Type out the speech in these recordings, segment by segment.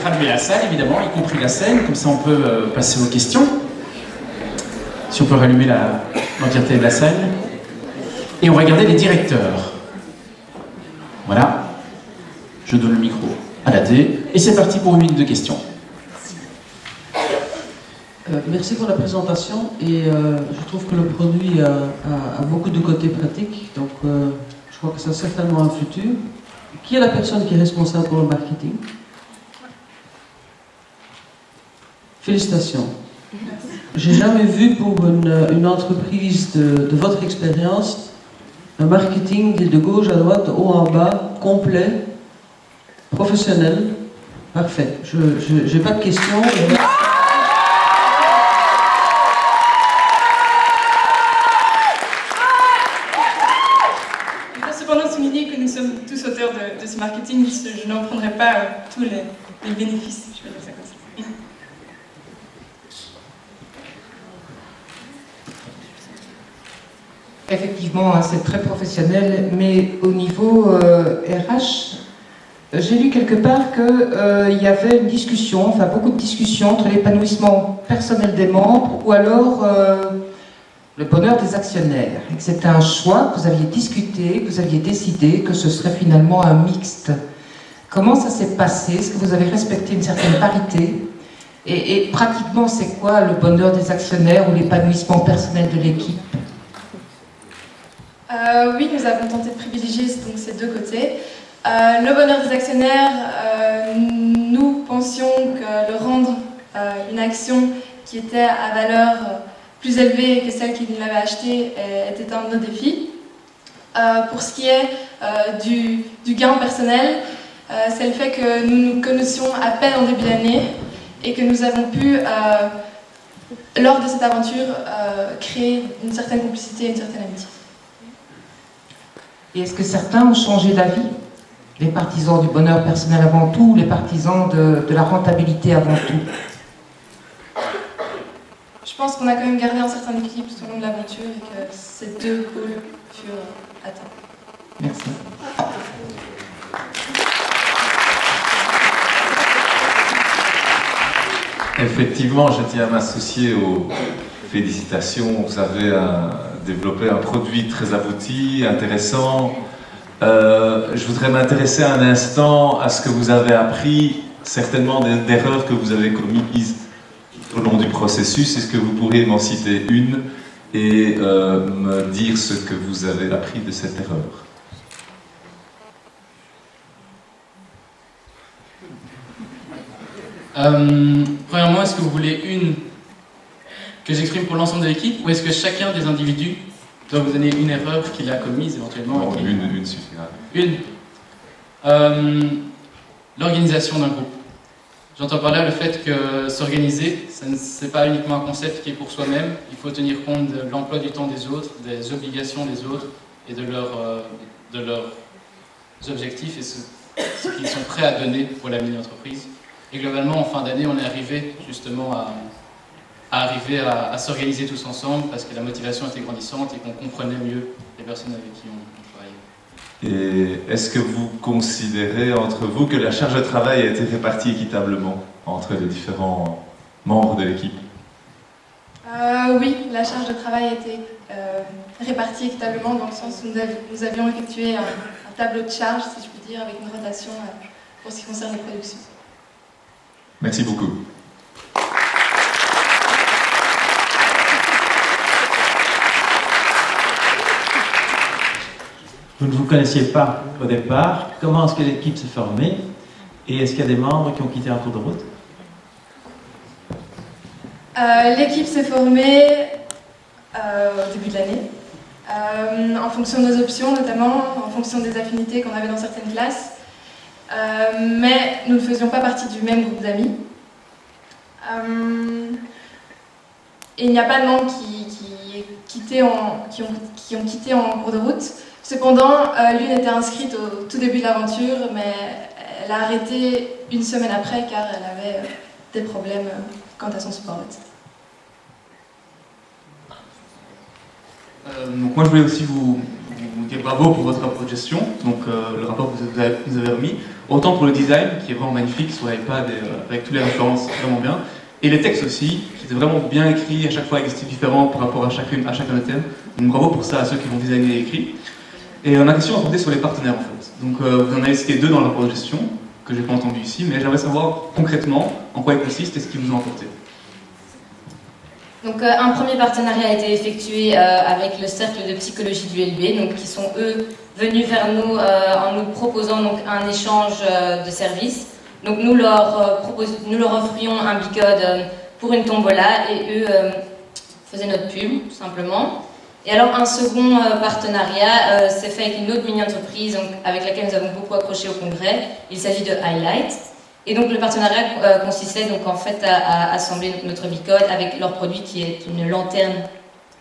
rallumer la salle, évidemment, y compris la scène, comme ça on peut passer aux questions. Si on peut rallumer l'entièreté de la salle. Et on va regarder les directeurs. Voilà. Je donne le micro à la D. Et c'est parti pour une minute de questions. Merci pour la présentation et je trouve que le produit a beaucoup de côtés pratiques, donc je crois que ça a certainement un futur. Qui est la personne qui est responsable pour le marketing? Félicitations. J'ai jamais vu pour une entreprise de votre expérience un marketing de gauche à droite, de haut en bas, complet, professionnel, parfait. Je n'ai pas de questions. Que nous sommes tous auteurs de ce marketing, je n'en prendrai pas tous les bénéfices, je vais dire ça comme ça. Effectivement, c'est très professionnel, mais au niveau RH, j'ai lu quelque part qu'il y avait une discussion, enfin beaucoup de discussions entre l'épanouissement personnel des membres ou alors le bonheur des actionnaires, et que c'était un choix que vous aviez discuté, que vous aviez décidé que ce serait finalement un mixte. Comment ça s'est passé? Est-ce que vous avez respecté une certaine parité? Et pratiquement, c'est quoi le bonheur des actionnaires ou l'épanouissement personnel de l'équipe? Oui, nous avons tenté de privilégier donc, ces deux côtés. Le bonheur des actionnaires, nous pensions que le rendre une action qui était à valeur plus élevée que celle qui l'avait achetée était un de nos défis. Pour ce qui est du gain personnel, c'est le fait que nous nous connaissions à peine en début d'année et que nous avons pu, lors de cette aventure, créer une certaine complicité et une certaine amitié. Et est-ce que certains ont changé d'avis? Les partisans du bonheur personnel avant tout, les partisans de la rentabilité avant tout? Je pense qu'on a quand même gardé un certain équilibre tout au long de l'aventure et que ces deux pôles furent atteints. Merci. Effectivement, je tiens à m'associer aux félicitations. Vous avez développé un produit très abouti, intéressant. Je voudrais m'intéresser un instant à ce que vous avez appris, certainement d'erreurs que vous avez commises au long du processus. Est-ce que vous pourriez m'en citer une et me dire ce que vous avez appris de cette erreur? Premièrement, est-ce que vous voulez une que j'exprime pour l'ensemble de l'équipe ou est-ce que chacun des individus doit vous donner une erreur qu'il a commise éventuellement? Non, une suffira. Une. L'organisation d'un groupe. J'entends par là le fait que s'organiser, ce n'est pas uniquement un concept qui est pour soi-même, il faut tenir compte de l'emploi du temps des autres, des obligations des autres et de leurs objectifs et ce qu'ils sont prêts à donner pour l'avenir de l'entreprise. Et globalement, en fin d'année, on est arrivé justement à s'organiser tous ensemble parce que la motivation était grandissante et qu'on comprenait mieux les personnes avec qui on travaillait. Et est-ce que vous considérez entre vous que la charge de travail a été répartie équitablement entre les différents membres de l'équipe? Oui, la charge de travail a été répartie équitablement dans le sens où nous avions effectué un tableau de charge, si je puis dire, avec une rotation pour ce qui concerne les productions. Merci beaucoup. Vous ne vous connaissiez pas au départ. Comment est-ce que l'équipe s'est formée? Et est-ce qu'il y a des membres qui ont quitté en cours de route? L'équipe s'est formée au début de l'année, en fonction de nos options, notamment en fonction des affinités qu'on avait dans certaines classes. Mais nous ne faisions pas partie du même groupe d'amis. Et il n'y a pas de membres qui ont quitté en cours de route. Cependant, l'une était inscrite au tout début de l'aventure, mais elle a arrêté une semaine après car elle avait des problèmes quant à son sport. Donc moi je voulais aussi vous vous dire bravo pour votre rapport de gestion, donc le rapport que vous avez remis, autant pour le design qui est vraiment magnifique sur l'iPad avec toutes les références vraiment bien, et les textes aussi qui étaient vraiment bien écrits à chaque fois avec des styles différents par rapport à chacun des thèmes. Donc bravo pour ça à ceux qui vont designer et écrire. Et ma question a porté sur les partenaires en fait. Donc vous en avez cité 2 dans le rapport de gestion que j'ai pas entendu ici, mais j'aimerais savoir concrètement en quoi ils consistent et ce qu'ils vous ont apporté. Donc un premier partenariat a été effectué avec le cercle de psychologie du LB, donc qui sont eux venus vers nous en nous proposant donc un échange de services. Donc nous leur offrions un bicode pour une tombola et eux faisaient notre pub tout simplement. Et alors un second partenariat s'est fait avec une autre mini-entreprise avec laquelle nous avons beaucoup accroché au congrès. Il s'agit de Highlight. Et donc le partenariat consistait donc en fait à assembler notre bicode avec leur produit qui est une lanterne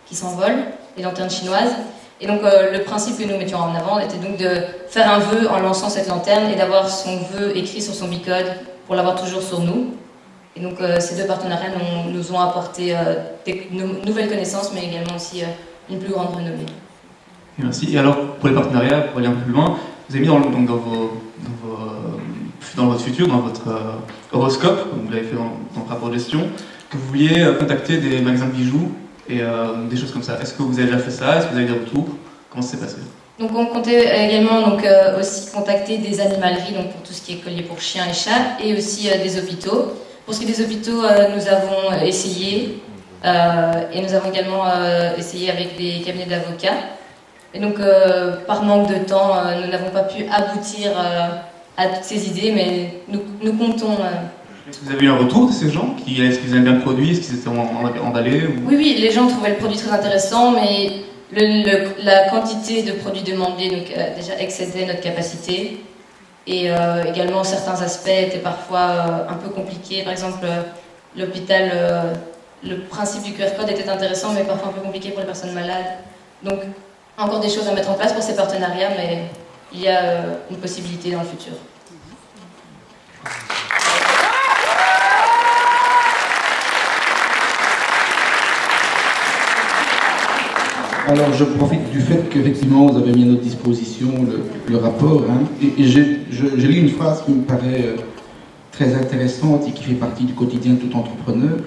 qui s'envole, des lanternes chinoises. Et donc le principe que nous mettions en avant était donc de faire un vœu en lançant cette lanterne et d'avoir son vœu écrit sur son bicode pour l'avoir toujours sur nous. Et donc ces 2 partenariats nous ont apporté des nouvelles connaissances mais également aussi une plus grande renommée. Merci. Et alors pour les partenariats, pour aller un peu plus loin, vous avez mis dans votre futur, dans votre horoscope, comme vous l'avez fait dans le rapport de gestion, que vous vouliez contacter des magasins de bijoux et des choses comme ça. Est-ce que vous avez déjà fait ça? Est-ce que vous avez des retours? Comment ça s'est passé? Donc on comptait également aussi contacter des animaleries donc pour tout ce qui est collier pour chiens et chats et aussi des hôpitaux. Pour ce qui est des hôpitaux, nous avons essayé et nous avons également essayé avec des cabinets d'avocats. Et donc par manque de temps, nous n'avons pas pu aboutir à toutes ces idées, mais nous comptons. Est-ce que vous avez eu un retour de ces gens? Est-ce qu'ils aiment bien le produit? Est-ce qu'ils étaient emballés ou... Oui, les gens trouvaient le produit très intéressant, mais la quantité de produits demandés déjà excédait notre capacité. Et également, certains aspects étaient parfois un peu compliqués. Par exemple, l'hôpital, le principe du QR code était intéressant, mais parfois un peu compliqué pour les personnes malades. Donc, encore des choses à mettre en place pour ces partenariats, mais il y a une possibilité dans le futur. Alors je profite du fait qu'effectivement vous avez mis à notre disposition le rapport, hein, et j'ai lu une phrase qui me paraît très intéressante et qui fait partie du quotidien de tout entrepreneur.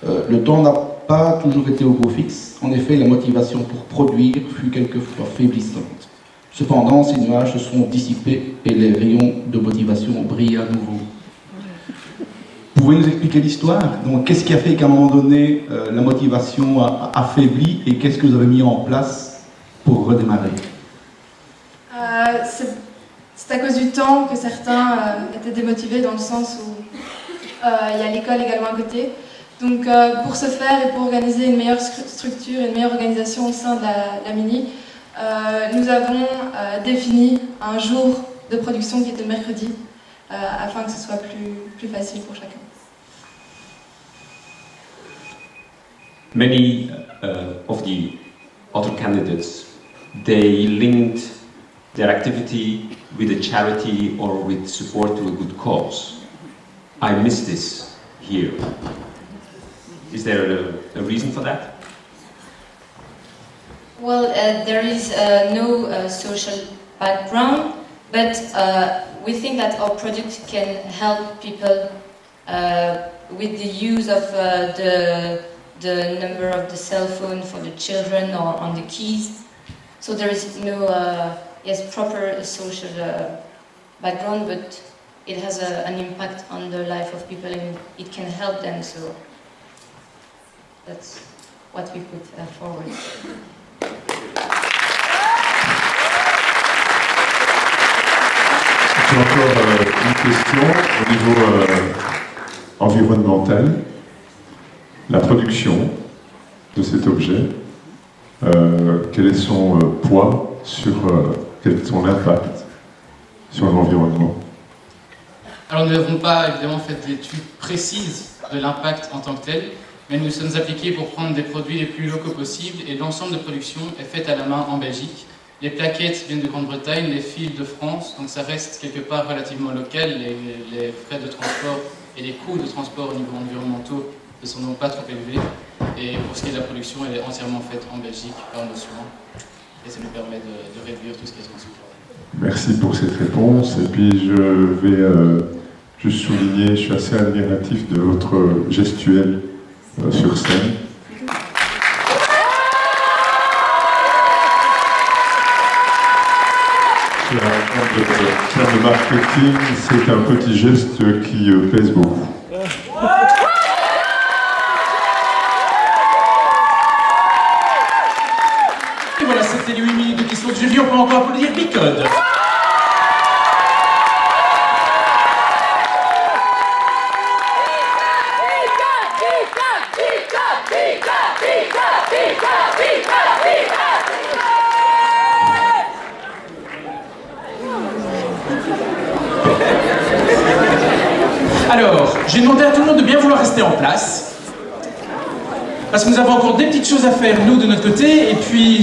Le temps n'a pas toujours été au beau fixe. En effet, la motivation pour produire fut quelquefois faiblissante. Cependant, ces nuages se sont dissipés et les rayons de motivation brillent à nouveau. Pouvez-vous nous expliquer l'histoire? Donc, qu'est-ce qui a fait qu'à un moment donné, la motivation a faibli et qu'est-ce que vous avez mis en place pour redémarrer? C'est à cause du temps que certains étaient démotivés dans le sens où il y a l'école également à côté. Donc pour ce faire et pour organiser une meilleure structure et une meilleure organisation au sein de la Mini, nous avons défini un jour de production qui était le mercredi afin que ce soit plus facile pour chacun. Many of the other candidates, they linked their activity with a charity or with support to a good cause. I miss this here. Is there a reason for that? Well, there is no social background, but we think that our product can help people with the use of the number of the cell phone for the children or on the keys. So there is no proper social background, but it has an impact on the life of people and it can help them. So that's what we put forward. J'ai encore une question au niveau environnemental. La production de cet objet, quel est son poids quel est son impact sur l'environnement? Alors nous n'avons pas évidemment fait d'études précises de l'impact en tant que tel, mais nous sommes appliqués pour prendre des produits les plus locaux possibles et l'ensemble de production est faite à la main en Belgique. Les plaquettes viennent de Grande-Bretagne, les fils de France, donc ça reste quelque part relativement local. Les frais de transport et les coûts de transport au niveau environnementaux ne sont donc pas trop élevés. Et pour ce qui est de la production, elle est entièrement faite en Belgique par nos soins. et ça nous permet de réduire tout ce qui est transport. Merci pour cette réponse. Et puis je vais juste souligner, je suis assez admiratif de votre gestuelle sur scène. En termes de marketing, c'est un petit geste qui pèse beaucoup. Et voilà, c'était les 8 minutes de questions de jury. On peut encore applaudir Bicode. Alors, j'ai demandé à tout le monde de bien vouloir rester en place, parce que nous avons encore des petites choses à faire, nous, de notre côté, et puis...